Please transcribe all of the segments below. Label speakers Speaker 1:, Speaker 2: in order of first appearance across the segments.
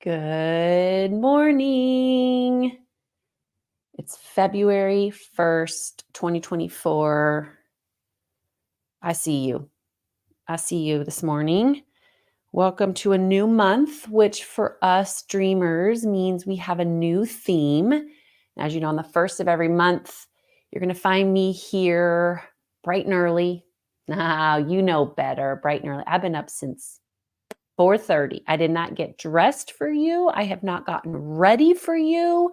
Speaker 1: Good morning. It's February 1st, 2024. I see you. I see you this morning. Welcome to a new month, which for us dreamers means we have a new theme. As you know, on the first of every month, you're going to find me here bright and early. Now, you know better, bright and early. I've been up since 4:30. I did not get dressed for you. I have not gotten ready for you.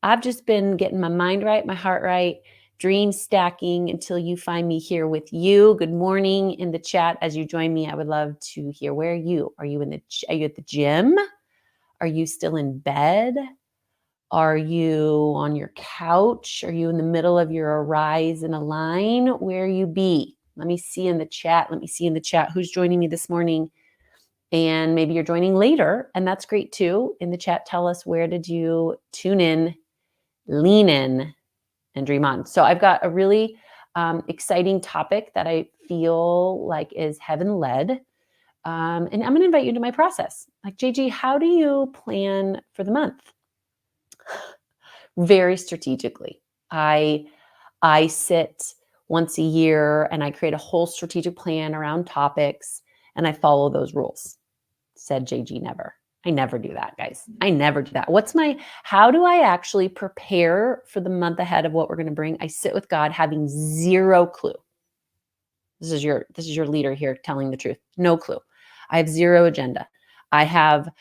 Speaker 1: I've just been getting my mind right, my heart right, dream stacking until you find me here with you. Good morning in the chat as you join me. I would love to hear, where are you? Are you are you at the gym? Are you still in bed? Are you on your couch? Are you in the middle of your arise and align? Where you be? Let me see in the chat. Let me see in the chat who's joining me this morning. And maybe you're joining later, and that's great too. In the chat, tell us, where did you tune in, lean in, and dream on? So I've got a really exciting topic that I feel like is heaven led. And I'm going to invite you into my process. Like, JG, how do you plan for the month? Very strategically. I sit once a year and I create a whole strategic plan around topics, and I follow those rules. Said JG never. I never do that, guys. I never do that. How do I actually prepare for the month ahead of what we're going to bring? I sit with God having zero clue. This is your leader here telling the truth. No clue. I have zero agenda. I have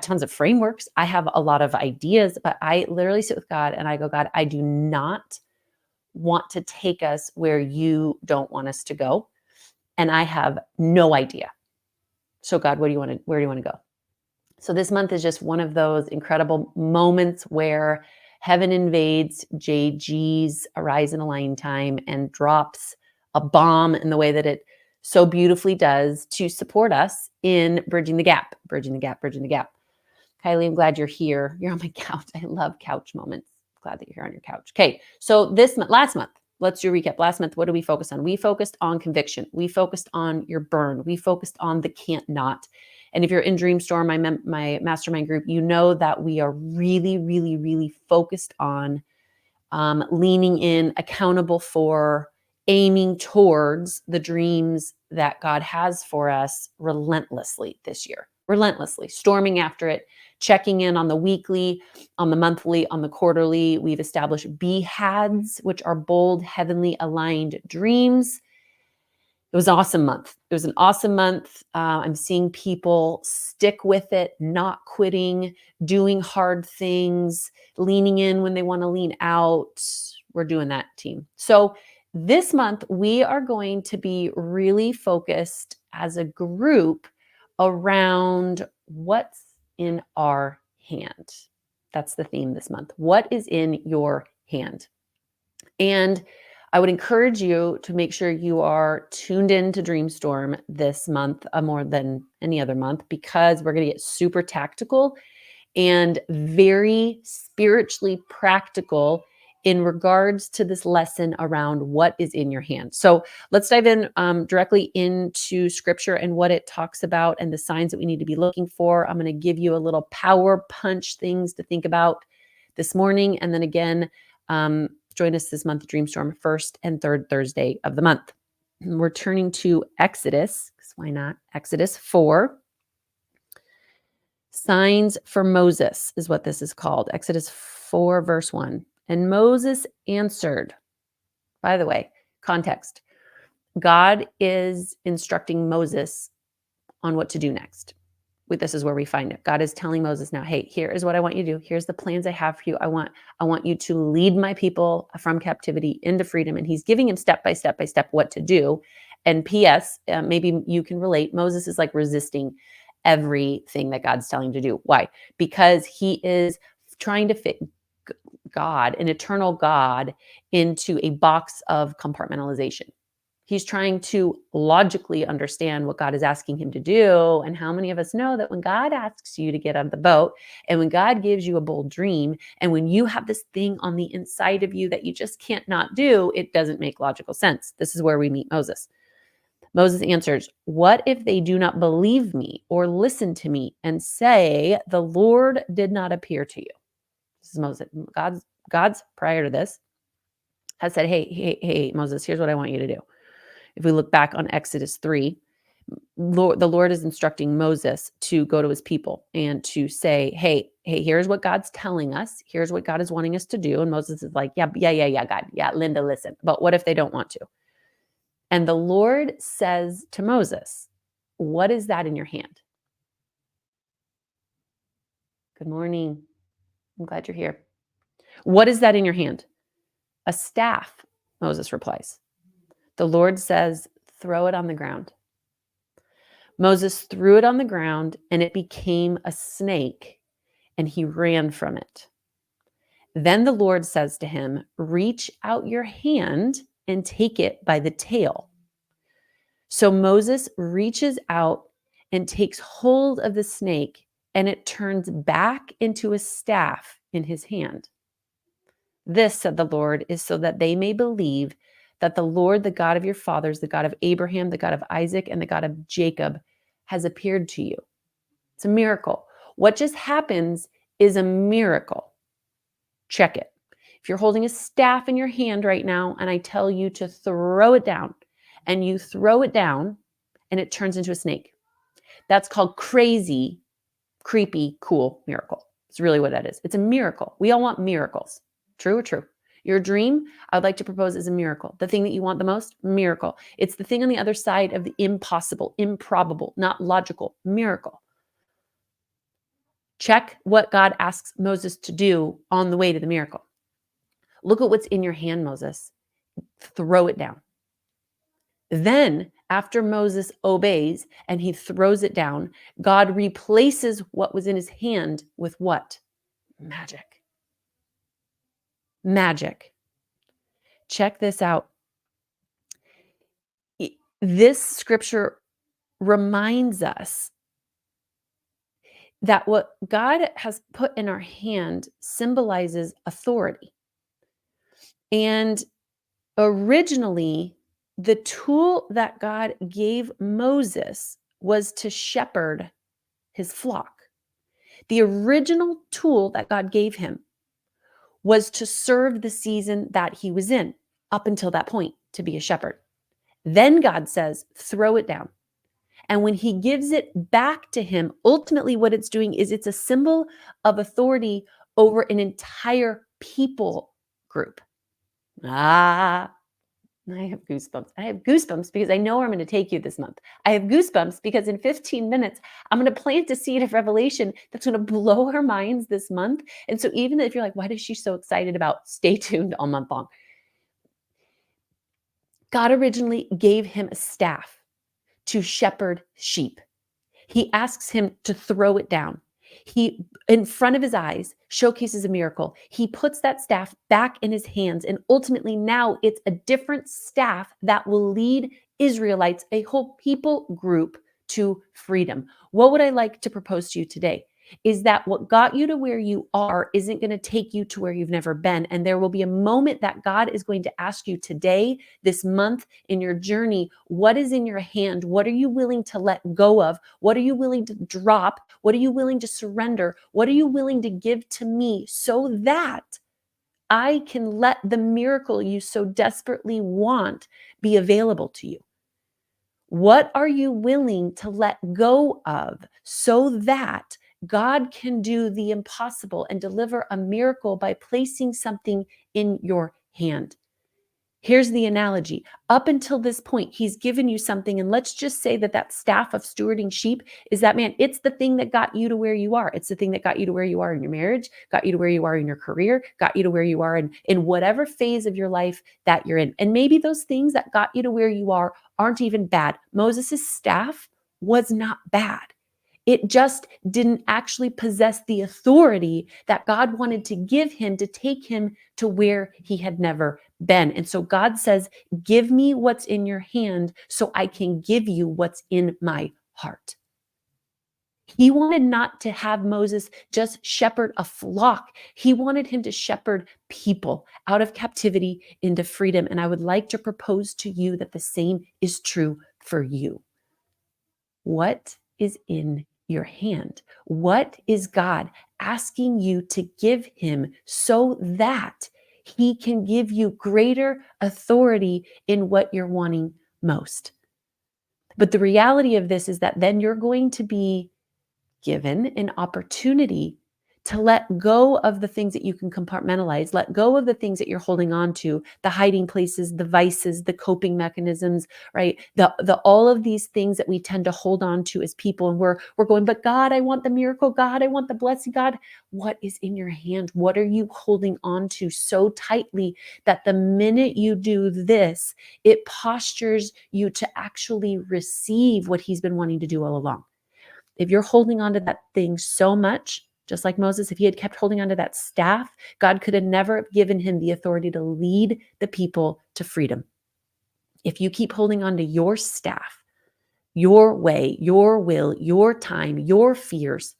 Speaker 1: tons of frameworks. I have a lot of ideas, but I literally sit with God and I go, God, I do not want to take us where you don't want us to go. And I have no idea. So God, where do you want to go? So this month is just one of those incredible moments where heaven invades JG's Arise and Align time and drops a bomb in the way that it so beautifully does to support us in bridging the gap. Kylie, I'm glad you're here. You're on my couch. I love couch moments. Glad that you're here on your couch. Okay, so last month, let's do a recap. Last month, what did we focus on? We focused on conviction. We focused on your burn. We focused on the can't not. And if you're in Dreamstorm, my mastermind group, you know that we are really, really, really focused on leaning in, accountable for, aiming towards the dreams that God has for us relentlessly this year. Relentlessly, storming after it, checking in on the weekly, on the monthly, on the quarterly. We've established BHADs, which are bold, heavenly aligned dreams. It was an awesome month. It was an awesome month. I'm seeing people stick with it, not quitting, doing hard things, leaning in when they want to lean out. We're doing that, team. So this month, we are going to be really focused as a group around what's in our hand. That's the theme this month. What is in your hand? And I would encourage you to make sure you are tuned in to Dreamstorm this month, more than any other month, because we're going to get super tactical and very spiritually practical in regards to this lesson around what is in your hand. So let's dive in directly into scripture and what it talks about and the signs that we need to be looking for. I'm going to give you a little power punch things to think about this morning. And then again, join us this month, Dreamstorm, first and third Thursday of the month. We're turning to Exodus, because why not? Exodus 4. Signs for Moses is what this is called. Exodus 4, verse 1. And Moses answered, by the way, context. God is instructing Moses on what to do next. This is where we find it. God is telling Moses now, hey, here is what I want you to do. Here's the plans I have for you. I want you to lead my people from captivity into freedom. And he's giving him step by step what to do. And P.S., maybe you can relate. Moses is like resisting everything that God's telling him to do. Why? Because he is trying to fit God, an eternal God, into a box of compartmentalization. He's trying to logically understand what God is asking him to do. And how many of us know that when God asks you to get on the boat, and when God gives you a bold dream, and when you have this thing on the inside of you that you just can't not do, it doesn't make logical sense. This is where we meet Moses. Moses answers, "What if they do not believe me or listen to me and say, the Lord did not appear to you?" This is Moses. God's prior to this has said, hey, Moses, here's what I want you to do. If we look back on Exodus 3, the Lord is instructing Moses to go to his people and to say, hey, here's what God's telling us. Here's what God is wanting us to do. And Moses is like, yeah, God. Yeah, Linda, listen. But what if they don't want to? And the Lord says to Moses, what is that in your hand? Good morning. I'm glad you're here. What is that in your hand? A staff, Moses replies. The Lord says, throw it on the ground. Moses threw it on the ground and it became a snake and he ran from it. Then the Lord says to him, reach out your hand and take it by the tail. So Moses reaches out and takes hold of the snake and it turns back into a staff in his hand. This, said the Lord, is so that they may believe that the Lord, the God of your fathers, the God of Abraham, the God of Isaac, and the God of Jacob, has appeared to you. It's a miracle. What just happens is a miracle. Check it. If you're holding a staff in your hand right now and I tell you to throw it down and you throw it down and it turns into a snake, that's called crazy, creepy, cool miracle. It's really what that is. It's a miracle. We all want miracles. True or true? Your dream, I would like to propose, is a miracle. The thing that you want the most, miracle. It's the thing on the other side of the impossible, improbable, not logical, miracle. Check what God asks Moses to do on the way to the miracle. Look at what's in your hand, Moses. Throw it down. Then, after Moses obeys and he throws it down, God replaces what was in his hand with what? Magic. Magic. Check this out. This scripture reminds us that what God has put in our hand symbolizes authority. And originally, the tool that God gave Moses was to shepherd his flock. The original tool that God gave him was to serve the season that he was in, up until that point, to be a shepherd. Then God says, throw it down. And when he gives it back to him, ultimately what it's doing is it's a symbol of authority over an entire people group. I have goosebumps. I have goosebumps because I know where I'm going to take you this month. I have goosebumps because in 15 minutes, I'm going to plant a seed of revelation that's going to blow our minds this month. And so even if you're like, why is she so excited about, stay tuned all month long. God originally gave him a staff to shepherd sheep. He asks him to throw it down. He, in front of his eyes, showcases a miracle. He puts that staff back in his hands, and ultimately now it's a different staff that will lead Israelites, a whole people group, to freedom. What would I like to propose to you today is that what got you to where you are isn't going to take you to where you've never been. And there will be a moment that God is going to ask you today, this month, in your journey, what is in your hand? What are you willing to let go of? What are you willing to drop? What are you willing to surrender? What are you willing to give to me so that I can let the miracle you so desperately want be available to you? What are you willing to let go of so that God can do the impossible and deliver a miracle by placing something in your hand? Here's the analogy. Up until this point, he's given you something, and let's just say that staff of stewarding sheep is that, man, it's the thing that got you to where you are. It's the thing that got you to where you are in your marriage, got you to where you are in your career, got you to where you are in whatever phase of your life that you're in. And maybe those things that got you to where you are aren't even bad. Moses' staff was not bad. It just didn't actually possess the authority that God wanted to give him to take him to where he had never been. And so God says, give me what's in your hand so I can give you what's in my heart. He wanted not to have Moses just shepherd a flock. He wanted him to shepherd people out of captivity into freedom. And I would like to propose to you that the same is true for you? What is in your hand? What is God asking you to give him so that he can give you greater authority in what you're wanting most? But the reality of this is that then you're going to be given an opportunity to let go of the things that you can compartmentalize, let go of the things that you're holding on to, the hiding places, the vices, the coping mechanisms, right? The all of these things that we tend to hold on to as people. And we're going, but God, I want the miracle. God, I want the blessing. God, what is in your hand? What are you holding on to so tightly that the minute you do this, it postures you to actually receive what he's been wanting to do all along? If you're holding on to that thing so much, just like Moses, if he had kept holding on to that staff, God could have never given him the authority to lead the people to freedom. If you keep holding on to your staff, your way, your will, your time, your fears,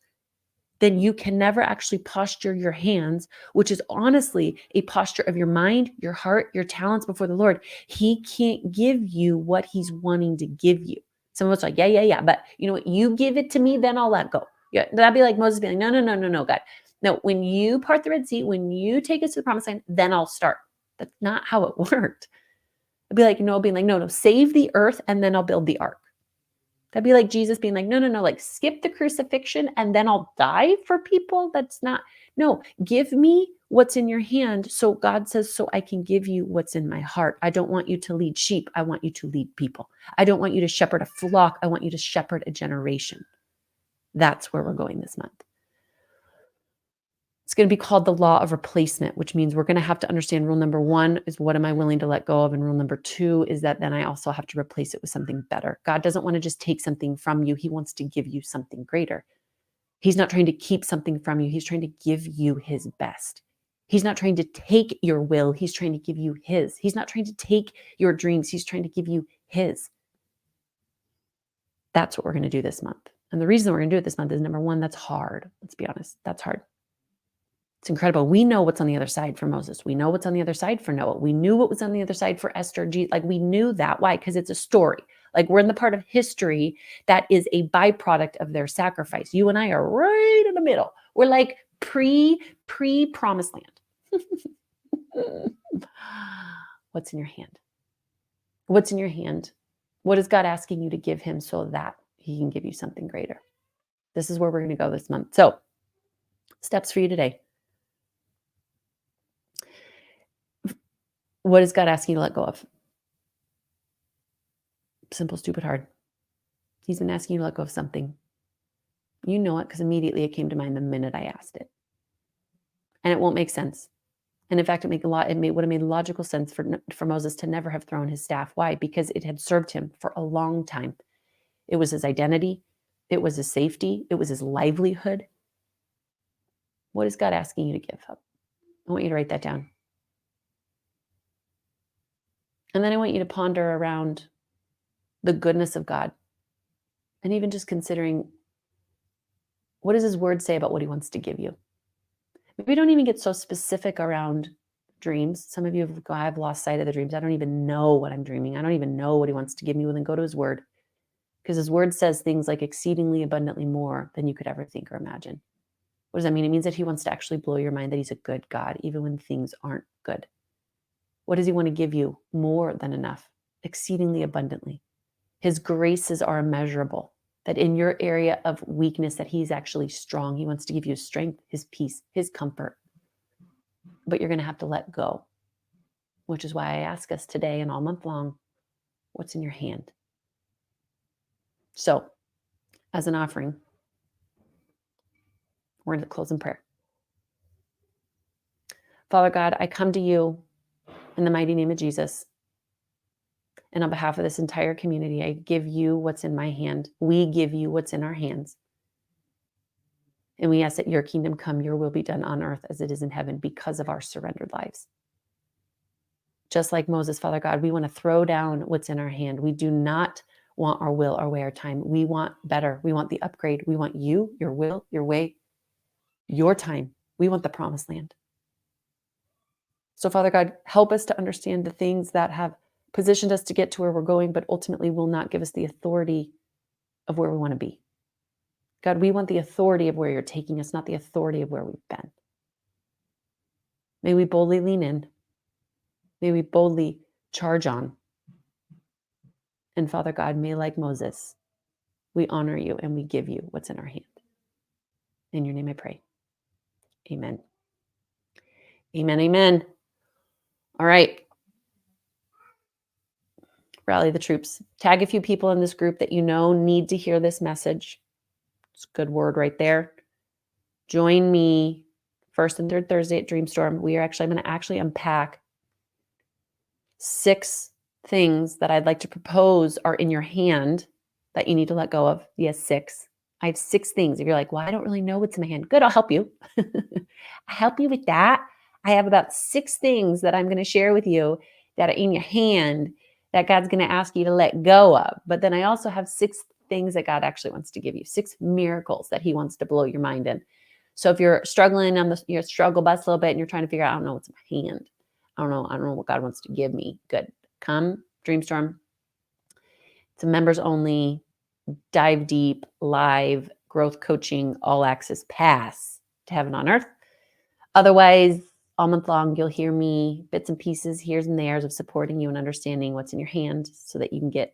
Speaker 1: then you can never actually posture your hands, which is honestly a posture of your mind, your heart, your talents before the Lord. He can't give you what he's wanting to give you. Some of us are like, yeah. But you know what? You give it to me, then I'll let go. Yeah, that'd be like Moses being like, no, God. No, when you part the Red Sea, when you take us to the promised land, then I'll start. That's not how it worked. It'd be like, being like, no, save the earth and then I'll build the ark. That'd be like Jesus being like, no, like skip the crucifixion and then I'll die for people. That's not, no, give me what's in your hand. So God says, so I can give you what's in my heart. I don't want you to lead sheep. I want you to lead people. I don't want you to shepherd a flock. I want you to shepherd a generation. That's where we're going this month. It's going to be called the law of replacement, which means we're going to have to understand rule number 1 is what am I willing to let go of? And rule number 2 is that then I also have to replace it with something better. God doesn't want to just take something from you. He wants to give you something greater. He's not trying to keep something from you. He's trying to give you his best. He's not trying to take your will. He's trying to give you his. He's not trying to take your dreams. He's trying to give you his. That's what we're going to do this month. And the reason we're going to do it this month is number 1, that's hard. Let's be honest. That's hard. It's incredible. We know what's on the other side for Moses. We know what's on the other side for Noah. We knew what was on the other side for Esther. Like we knew that. Why? Because it's a story. Like we're in the part of history that is a byproduct of their sacrifice. You and I are right in the middle. We're like pre-promised land. What's in your hand? What's in your hand? What is God asking you to give him so that he can give you something greater? This is where we're going to go this month. So, steps for you today. What is God asking you to let go of? Simple, stupid, hard. He's been asking you to let go of something. You know it because immediately it came to mind the minute I asked it. And it won't make sense. And in fact, it would have made logical sense for Moses to never have thrown his staff. Why? Because it had served him for a long time. It was his identity. It was his safety. It was his livelihood. What is God asking you to give up? I want you to write that down. And then I want you to ponder around the goodness of God. And even just considering, what does his word say about what he wants to give you? Maybe don't even get so specific around dreams. Some of you have go, I've lost sight of the dreams. I don't even know what I'm dreaming. I don't even know what he wants to give me. Well, then go to his word. Because his word says things like exceedingly abundantly more than you could ever think or imagine. What does that mean? It means that he wants to actually blow your mind, that he's a good God, even when things aren't good. What does he want to give you? More than enough, exceedingly abundantly. His graces are immeasurable, that in your area of weakness, that he's actually strong. He wants to give you his strength, his peace, his comfort. But you're going to have to let go, which is why I ask us today and all month long, what's in your hand? So, as an offering, we're going to close in prayer. Father God, I come to you in the mighty name of Jesus. And on behalf of this entire community, I give you what's in my hand. We give you what's in our hands. And we ask that your kingdom come, your will be done on earth as it is in heaven because of our surrendered lives. Just like Moses, Father God, we want to throw down what's in our hand. We do not want our will, our way, our time. We want better. We want the upgrade. We want you, your will, your way, your time. We want the promised land. So, Father God, help us to understand the things that have positioned us to get to where we're going, but ultimately will not give us the authority of where we want to be. God, we want the authority of where you're taking us, not the authority of where we've been. May we boldly lean in. May we boldly charge on. And Father God, may, like Moses, we honor you and we give you what's in our hand. In your name I pray. Amen. Amen. Amen. All right. Rally the troops. Tag a few people in this group that you know need to hear this message. It's a good word right there. Join me first and third Thursday at Dreamstorm. I'm going to actually unpack 6 things that I'd like to propose are in your hand that you need to let go of. Yes, 6. I have 6 things. If you're like, well, I don't really know what's in my hand. Good, I'll help you. I'll help you with that. I have about 6 things that I'm going to share with you that are in your hand that God's going to ask you to let go of. But then I also have 6 things that God actually wants to give you, 6 miracles that he wants to blow your mind in. So if you're struggling on your struggle bus a little bit and you're trying to figure out, I don't know what's in my hand. I don't know what God wants to give me. Good. Come, Dreamstorm. It's a members only, dive deep, live, growth coaching, all access pass to heaven on earth. Otherwise, all month long, you'll hear me bits and pieces, here's and there's of supporting you and understanding what's in your hand so that you can get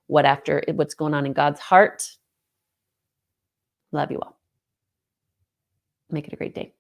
Speaker 1: what's going on in God's heart. Love you all. Make it a great day.